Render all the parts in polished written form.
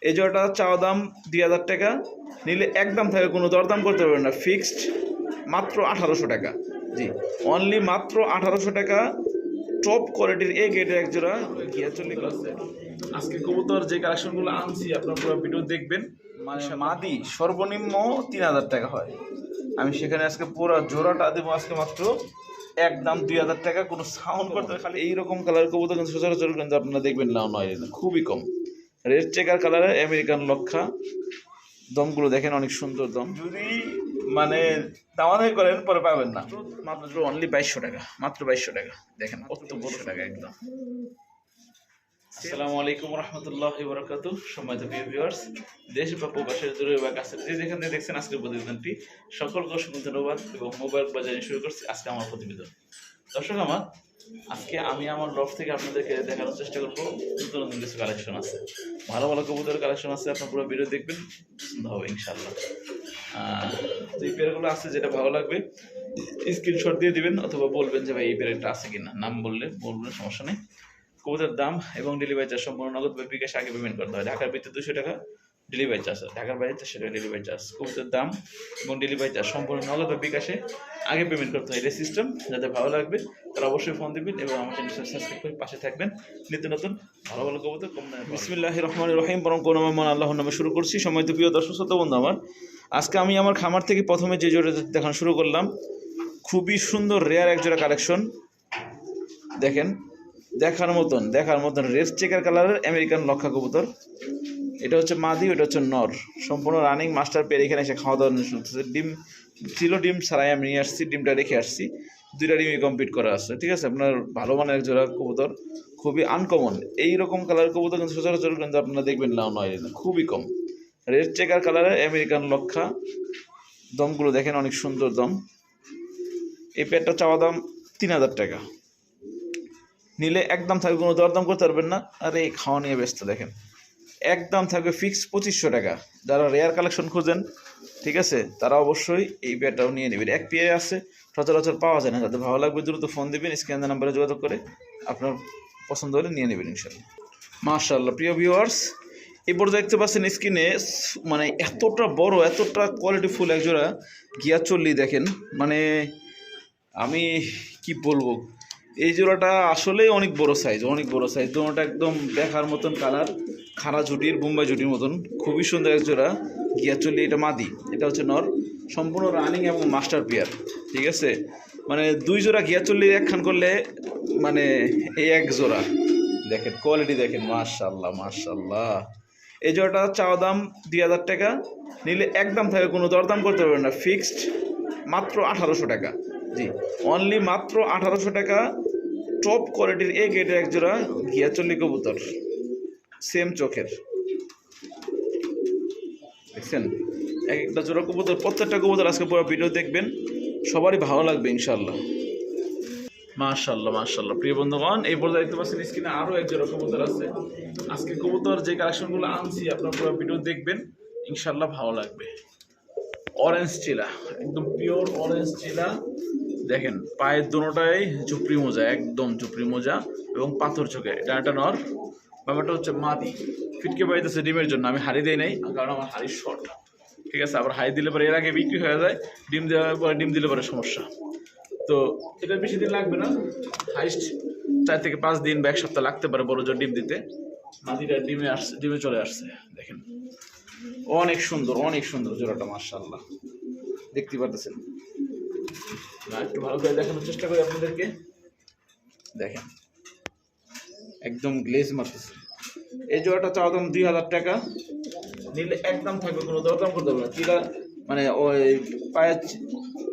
এই জোড়াটা চাওয়া দাম 2000 টাকা, নিলে একদম থাকে, কোনো দরদাম করতে পারবেন না, ফিক্সড মাত্র 1800 টাকা। জি, অনলি মাত্র 1800 টাকা। টপ কোয়ালিটির এ গ্রেডের এক জোড়া গিয়া চলে গেছে। আজকে কবুতর যে কালেকশনগুলো আনছি আপনার পুরো ভিডিও দেখবেন। মানে মাদি সর্বনিম্ন 3000 টাকা হয়, আমি সেখানে আজকে পুরো জোড়াটা দেবো আজকে মাত্র একদম 2000 টাকা। কোনো সাউন্ড করতে খালি এইরকম কালার কবুতর কিন্তু সচরাচর কিন্তু আপনারা দেখবেন না, নয় খুবই কম। রেড চেকার কালারের আমেরিকান লক্ষা, দমগুলো দেখেন অনেক সুন্দর দম। যদি মানে দামাদামি করেন পরে পাবেন না, মাত্র অনলি 2200 টাকা, মাত্র 2200 টাকা। দেখেন কত বড় টাকা একদম। আসসালামু আলাইকুম রহমতুল্লাহি ওয়া বারাকাতুহু। সম্মানিত ভিউয়ার্স, দেশ বা প্রবাসের দূরে বা কাছে যে যেখান থেকে দেখছেন আজকের প্রতিবেদনটি, সকলকে অসংখ্য ধন্যবাদ এবং মোবাইল বাজারে শুরু করছি আজকে আমার প্রতিবেদন। দর্শক আমার, আজকে আমি আমার লফট থেকে আপনাদেরকে দেখানোর চেষ্টা করবো নতুন নতুন কিছু কালেকশন আছে, ভালো ভালো কবুতরের কালেকশন আছে। আপনার পুরো ভিডিও দেখবেন, পছন্দ হবে ইনশাআল্লাহ। তো এই পেয়ারগুলো আছে, যেটা ভালো লাগবে স্ক্রিনশট দিয়ে দিবেন অথবা বলবেন যে ভাই এই পেয়ারটা আছে কিনা, নাম বলবেন, সমস্যা নেই। কবুতরের দাম এবং ডেলিভারি চার্জ সম্পূর্ণ নগদ বা বিকাশে আগে পেমেন্ট করতে হয়। ঢাকার ভিতরে 200 টাকা ডেলিভারি চার্জ, ঢাকার বাইরে 400 টাকা ডেলিভারি চার্জ। কবুতরের দাম এবং ডেলিভারি চার্জ সম্পূর্ণ নগদ বা বিকাশে আগে পেমেন্ট করতে হয়। এটা সিস্টেম, যাদের ভালো লাগবে তারা অবশ্যই ফোন দিবেন এবং আমার চ্যানেল সাবস্ক্রাইব করে পাশে থাকবেন। নিত্য নতুন ভালো ভালো কবুতর কম দামে। বিসমিল্লাহির রহমানির রহিম। বরং করুণাময় আল্লাহর নামে শুরু করছি। সম্মানিত প্রিয় দর্শক শ্রোতা বন্ধু আমার, আজকে আমি আমার খামার থেকে প্রথমে যে জোড়া দেখানো শুরু করলাম, খুবই সুন্দর রেয়ার এক জোড়া কালেকশন। দেখেন, দেখার মতন রেড চেকার কালারের আমেরিকান লক্ষা কবুতর। এটা হচ্ছে মাদি, ওটা হচ্ছে নর। সম্পূর্ণ রানিং মাস্টার পেয়ে এখানে এসে খাওয়া দাওয়া শুনতেছে। ডিম ছিল, ডিম ছাড়াই আমি নিয়ে আসছি, ডিমটা রেখে আসছি, দুইটা ডিমই কমপ্লিট করা আছে। ঠিক আছে, আপনার ভালো মানের এক জোড়া কবুতর, খুবই আনকমন। এইরকম কালারের কবুতর কিন্তু সচরাচর কিন্তু আপনারা দেখবেন না, নয় খুবই কম। রেড চেকার কালারের আমেরিকান লক্ষা, দমগুলো দেখেন অনেক সুন্দর দম। এই পেয়ারটা চাওয়া দাম 3000 টাকা, নিলে একদম থাকবে, কোনো দরদাম করতে পারবেন না। আর এই খাওয়া নিয়ে ব্যস্ত, দেখেন একদম থাকবে ফিক্সড 2500 টাকা। যারা রেয়ার কালেকশন খোঁজেন, ঠিক আছে, তারা অবশ্যই এই পেয়ারটাও নিয়ে নেবেন। এক পেয়ারে আছে, সচরাচর পাওয়া যায় না। যাদের ভালো লাগবে দ্রুত ফোন দেবেন, স্ক্রিনে নাম্বারে যোগাযোগ করে আপনার পছন্দ হলে নিয়ে নেবেন ইনশাল্লাহ। মাশাআল্লাহ প্রিয় ভিউয়ার্স, এই পর্যায়ে দেখতে পাচ্ছেন স্ক্রিনে, মানে এতটা বড়, এতটা কোয়ালিটিফুল একজোড়া গিয়া চল্লি। দেখেন মানে আমি কি বলবো, এই জোড়াটা আসলেই অনেক বড় সাইজ, অনেক বড় সাইজ। দোনোটা একদম দেখার মতন কালার, খাড়া ঝুটির, বোম্বাই ঝুটির মতন, খুবই সুন্দর এক জোড়া গিয়া চল্লি। এটা মাদি, এটা হচ্ছে নর। সম্পূর্ণ রানিং এবং মাস্টার পেয়ার। ঠিক আছে, মানে দুই জোড়া গিয়া চল্লি একখান করলে মানে এই এক জোড়া। দেখেন কোয়ালিটি দেখেন, মাশাআল্লাহ মাশাআল্লাহ। এই জোড়াটা চাওয়া দাম 2000 টাকা, নিলে একদম থাকে, কোনো দরদাম করতে পারবেন না, ফিক্সড মাত্র 1800 টাকা। জি, অনলি মাত্র 1800 টাকা। টপ কোয়ালিটির এ গ্রেডের এক জোড়া গিয়াচল্লি কবুতর, সেম চোখের। দেখছেন এক একটা জোড়া কবুতর, প্রত্যেকটা কবুতর আজকে পুরো ভিডিও দেখবেন, সবারই ভালো লাগবে ইনশাআল্লাহ। মাশাআল্লাহ মাশাআল্লাহ প্রিয় বন্ধুগণ, এই পর্যায়ে দেখতে পাচ্ছেন স্ক্রিনে আরও এক জোড়া কবুতর আছে। আজকে কবুতর যে কালেকশনগুলো আনছি আপনার পুরো ভিডিও দেখবেন, ইনশাআল্লাহ ভালো লাগবে। অরেঞ্জ চিলা, একদম পিওর অরেঞ্জ চিলা। দেখেন পায়ের দোনোটাই ঝুপড়ি মোজা, একদম ঝুপড়ি মোজা এবং পাথর চোখে। ডানাটা নর, ব্যাপারটা হচ্ছে মাদি। ফিটকে পাইতেছে ডিমের জন্য, আমি হাড়ি দিই নাই কারণ আমার হাড়ি শর্ট। ঠিক আছে, আবার হাড়ি দিলে পরে এর আগে বিক্রি হয়ে যায়, ডিম দেওয়ার পরে ডিম দিলে পরে সমস্যা। তো এটা বেশি দিন লাগবে না, হাইস্ট 4 থেকে 5 দিন বা 1 সপ্তাহ লাগতে পারে বড় জোর ডিম দিতে। মাদিটা ডিমে চলে আসছে। দেখেন অনেক সুন্দর জোড়াটা, মাশাআল্লাহ দেখতে পাচ্ছেন না? একটু ভালো করে দেখানোর চেষ্টা করি আপনাদেরকে। দেখেন একদম গ্লেজ মারতেছে। এই জোড়াটা চাওয়া দাম 2000 টাকা, নিলে একদম থাকবে, কোনো দরদাম করতে হবে না। চিলা মানে ওই পায়ে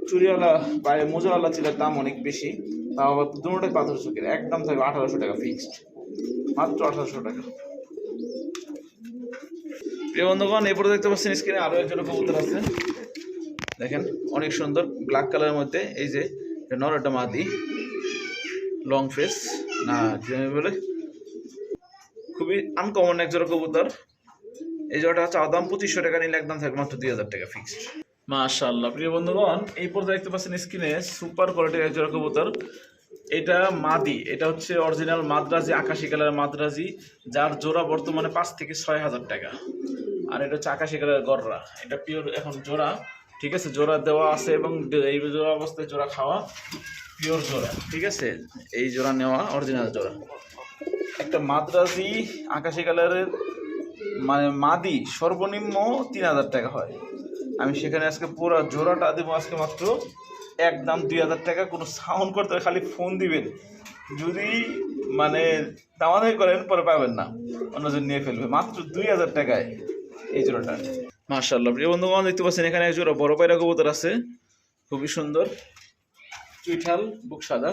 চুরিওয়ালা, পায়ে মোজাওয়ালা চিলার দাম অনেক বেশি, তাও আবার দুটোটাই পাথর চোখের। একদম থাকবে 1800 টাকা ফিক্সড, মাত্র 1800 টাকা। প্রিয় বন্ধুগণ, এরপরে দেখতে পাচ্ছেন স্ক্রিনে আরও একজন কবুতর আছে। দেখেন অনেক সুন্দর ব্ল্যাক কালারের মধ্যে। এই যে নর, একটা মাদি, লং ফেস না বলে, খুবই আনকমন এক জোড়া কবুতর। এই জোড়াটা চাওয়া দাম 2500 টাকা, নিলে একদম থাকবে মাত্র 2000 টাকা ফিক্সড। মাশাআল্লাহ প্রিয় বন্ধুগণ, এই পর্যায়ে দেখতে পাচ্ছেন স্ক্রিনে সুপার কোয়ালিটির এক জোড়া কবুতর। এটা মাদি, এটা হচ্ছে অরিজিনাল মাদ্রাজি, আকাশি কালারের মাদ্রাজি, যার জোড়া বর্তমানে 5 থেকে 6,000 টাকা। আর এটা হচ্ছে আকাশি কালারের গররা, এটা পিওর এখন জোড়া, ঠিক আছে, জোড়া দেওয়া আছে এবং এই জোড়া অবস্থায় জোড়া খাওয়া, পিওর জোড়া, ঠিক আছে, এই জোড়া নেওয়া অরিজিনাল জোড়া। একটা মাদ্রাজি আকাশি কালারের মানে মাদি সর্বনিম্ন 3,000 টাকা হয়, আমি সেখানে আজকে পুরো জোড়াটা দেবো আজকে মাত্র একদম 2,000 টাকা। কোনো সাউন্ড করতে খালি ফোন দিবেন, যদি মানে দামাদামি করেন পরে পাবেন না, অন্যজন নিয়ে ফেলবে, মাত্র 2,000 টাকায় এই জোড়াটা। মাশাআল্লাহ প্রিয় বন্ধুগণ, দেখতে পাচ্ছেন এখানে এক জোড়া বড় পায়রা কবুতর আছে, খুবই সুন্দর, চুইঠাল, বুক সাদা।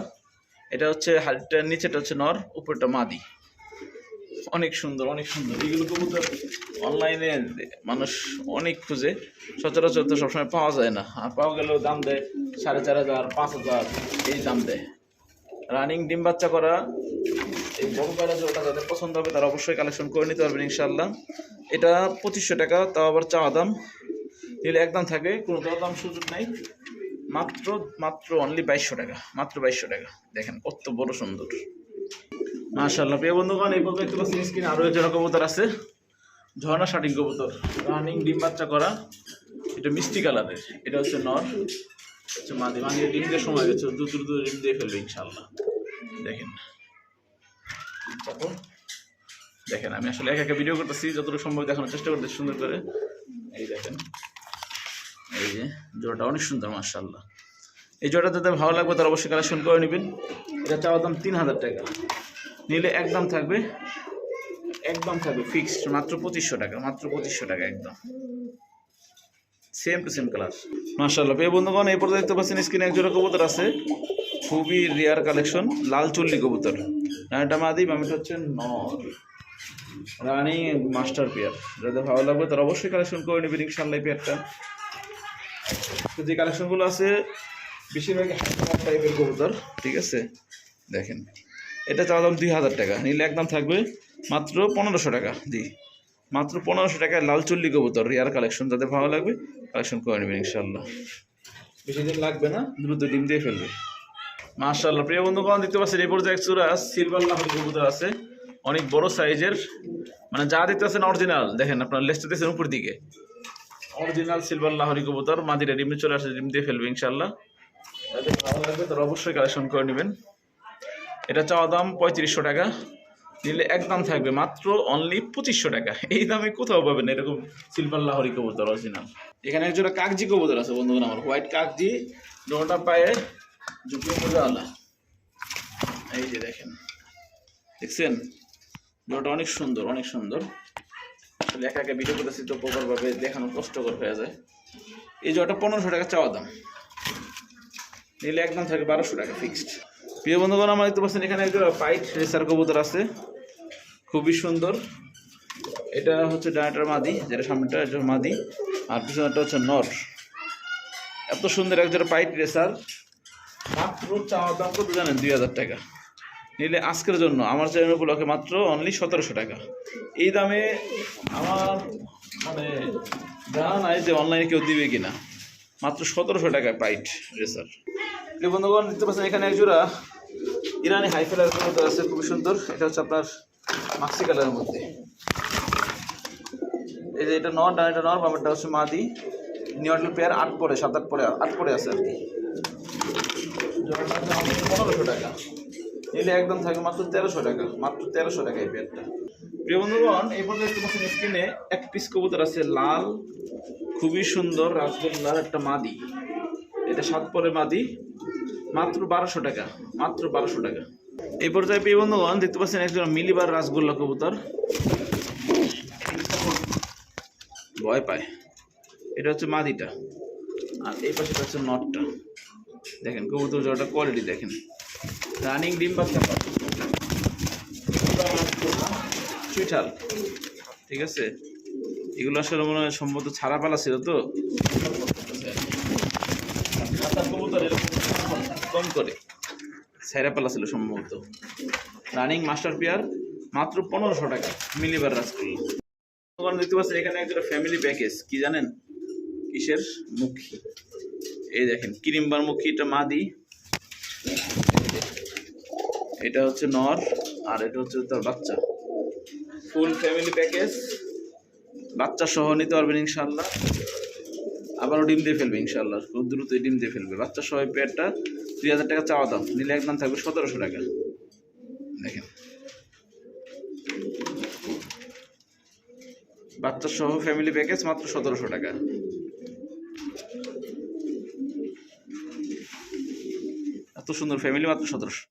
এটা হচ্ছে হাড়িটার নিচেটা হচ্ছে নর, উপরটা মাদি, অনেক সুন্দর অনেক সুন্দর। এগুলো কবুতর অনলাইনে মানুষ অনেক খুঁজে, সচরাচর তো সবসময় পাওয়া যায় না, আর পাওয়া গেলেও দাম দেয় 4,500 5,000 এই দাম দেয়। রানিং ডিম বাচ্চা করা এই বড় পায়রা জোড়াটা যাদের পছন্দ হবে তারা অবশ্যই কালেকশন করে নিতে পারবেন ইনশাআল্লাহ। এটা 2500 টাকা, তাও আবার চাওয়া দাম, নিলে একদম থাকে, কোনো দাম সুযোগ নাই, মাত্র মাত্র অনলি 2200 টাকা, মাত্র 2200 টাকা। দেখেন কত বড় সুন্দর, মাশাআল্লাহ প্রিয় বন্ধুগণ। এই পর্যন্ত দেখতে পাচ্ছেন স্ক্রিনে আরো একজন কবুতর আছে, ঝর্ণা শাটিং কবুতর, রানিং ডিম বাচ্চা করা, এটা মিষ্টি কালারের, এটা হচ্ছে নর, হচ্ছে মাদি, মাদির ডিম দিয়ে সময় গেছে, দ্রুত ডিম দিয়ে ফেলবে ইনশাআল্লাহ। দেখেন দেখেন, আমি আসলে একা ভিডিও করতেছি, যতটুকু সম্ভব দেখানোর চেষ্টা করতে সুন্দর করে। এই দেখেন, এই যে জোড়াটা অনেক সুন্দর মাশাআল্লাহ। এই জোড়াটা যাতে ভালো লাগবে তারা অবশ্যই কালেকশন করে নেবেন। এটা চাওয়া দাম 3,000 টাকা, নিলে একদম থাকবে ফিক্সড মাত্র 2500 টাকা, মাত্র 2500 টাকা একদম, সেম টু সেম কালার মাশাআল্লাহ। প্রিয় বন্ধুগণ, এই পর্যন্ত দেখতে পাচ্ছেন স্ক্রিনে এক জোড়া কবুতর আছে, খুবই রেয়ার কালেকশন, লাল চুল্লি কবুতর, এটা মাদি, বামিটা হচ্ছে নর, রানি মাস্টার পেয়ার। যাদের ভালো লাগবে তারা অবশ্যই কালেকশন করে নেবেন ইনশাআল্লাহ। এই পেয়ারটা তো যে কালেকশনগুলো আছে বেশিরভাগ টাইপের কবুতর, ঠিক আছে, দেখেন এটা চাওয়া দাম 2,000 টাকা, নিলে একদম থাকবে মাত্র 1,500 টাকা, মাত্র 1,500 টাকায় লাল চুল্লি কবুতর, রেয়ার কালেকশন, যাদের ভালো লাগবে কালেকশন করে নেবেন ইনশাআল্লাহ, বেশি দিন লাগবে না, দ্রুত ডিম দিয়ে ফেলবে মাশাআল্লাহ। প্রিয় বন্ধুগণ, দেখতে পাচ্ছেন এই পর্যায়ে একচূড়া সিলভার লাহোরি কবুতর আছে, অনেক বড় সাইজের, মানে যা দেখতেছেন অরিজিনাল, দেখেন আপনার লেজটা দেখছেন উপর দিকে, অরিজিনাল সিলভার লাহোরি কবুতর, মাদিরা ডিমে চলে আসে, ডিম দিয়ে ফেলবে ইনশাআল্লাহ। যাদের ভালো লাগবে তারা অবশ্যই কালেকশন করে নেবেন। এটা চাওয়া দাম 3500 টাকা, নিলে একদম থাকবে মাত্র অনলি 2500 টাকা, এই দামে কোথাও পাবেন এরকম সিলভার লাহোরি কবুতর অরিজিনাল। এখানে একজোড়া কাগজি কবুতর আছে বন্ধুগণ আমার, হোয়াইট কাগজি, জোড়াটা পায়ে ঝুঁকিয়ে মজাওয়ালা, এই যে দেখেন, দেখছেন জোড়াটা অনেক সুন্দর অনেক সুন্দর। আসলে একা একা ভিডিও করতেছি তো প্রপারভাবে দেখানো কষ্টকর হয়ে যায়। এই জোড়াটা 1500 টাকা চাওয়া দাম, নিলে একদম থাকে 1200 টাকা ফিক্সড। প্রিয় বন্ধুগণ, আমার দেখতে পাচ্ছেন এখানে একটা পাইট রেসার কবুতর আছে, খুবই সুন্দর, এটা হচ্ছে ডানাটার মাদি, যেটা সামনেটা এটা মাদি, আর পিছনেটা হচ্ছে নর। এত সুন্দর একজোড়া পাইট রেসার, মাত্র চাওয়া দাম কত জানেন? 2,000 টাকা, নিলে আজকের জন্য আমার চ্যানেল উপলক্ষে মাত্র অনলি 1700 টাকা। এই দামে আমার মানে জানা নাই যে অনলাইনে কেউ দিবে কিনা, মাত্র 1700 টাকায় পাইট রেসার। এই বন্ধুগণ, দেখতে পাচ্ছেন এখানে একজোড়া ইরানি হাইফেলার কবুতর আছে, খুবই সুন্দর, এটা হচ্ছে আপনার মাক্সি কালারের মধ্যে, এই যে এটা নর, ডানাটা নর, বামেরটা হচ্ছে মাদি, নিউট্রাল পেয়ার, 8 পরে 7-8 পরে 8 পরে আছে আর কি। 1500 টাকা, নিলে একদম থাকবে মাত্র 1300 টাকা, মাত্র 1300 টাকা এই পেয়ারটা। প্রিয় বন্ধুগণ, এই পর্যন্ত দেখতে পাচ্ছেন স্ক্রিনে এক পিস কবুতর আছে লাল, খুবই সুন্দর রাজগোল্লার একটা মাদি, এটা 7 পরে মাদি, মাত্র 1200 টাকা, মাত্র 1200 টাকা। এই পর্যায়ে প্রিয় বন্ধুগণ, দেখতে পাচ্ছেন একজন মিলিবার রাজগোল্লা কবুতর, ভয় পায়, এটা হচ্ছে মাদিটা, আর এই পাশে হচ্ছে নটটা। দেখেন কবুতর জোড়াটা কোয়ালিটি দেখেন, রানিং ডিম বাচ্চা চুইঠাল, ঠিক আছে, এগুলো আসলে মনে হয় সম্ভবত ছাড়া পালা ছিল তো, কবুতর এরকম কম করে ছাড়া পালা ছিল সম্ভবত। রানিং মাস্টার পেয়ার, মাত্র 1500 টাকা, মিলিবার রাজগোল্লা। দেখতে পাচ্ছেন এখানে একটা ফ্যামিলি প্যাকেজ, কি জানেন কিসের? মুখী, এই দেখেন ক্রিমবার মুখী, এটা মাদি, এটা হচ্ছে নর আর এটা হচ্ছে তার বাচ্চা। ফুল ফ্যামিলি প্যাকেজ, বাচ্চা সহ নিতে পারবেন ইনশাল্লাহ। আবারও ডিম দিয়ে ফেলবে ইনশাল্লাহ, খুব দ্রুতই ডিম দিয়ে ফেলবে। বাচ্চা সহ পেয়ারটা 2000 টাকা চাওয়া দাম, নিলে একদম থাকবে 1700 টাকা। দেখেন বাচ্চা সহ ফ্যামিলি প্যাকেজ মাত্র 1700 টাকা। এত সুন্দর ফ্যামিলি মাত্র 1700।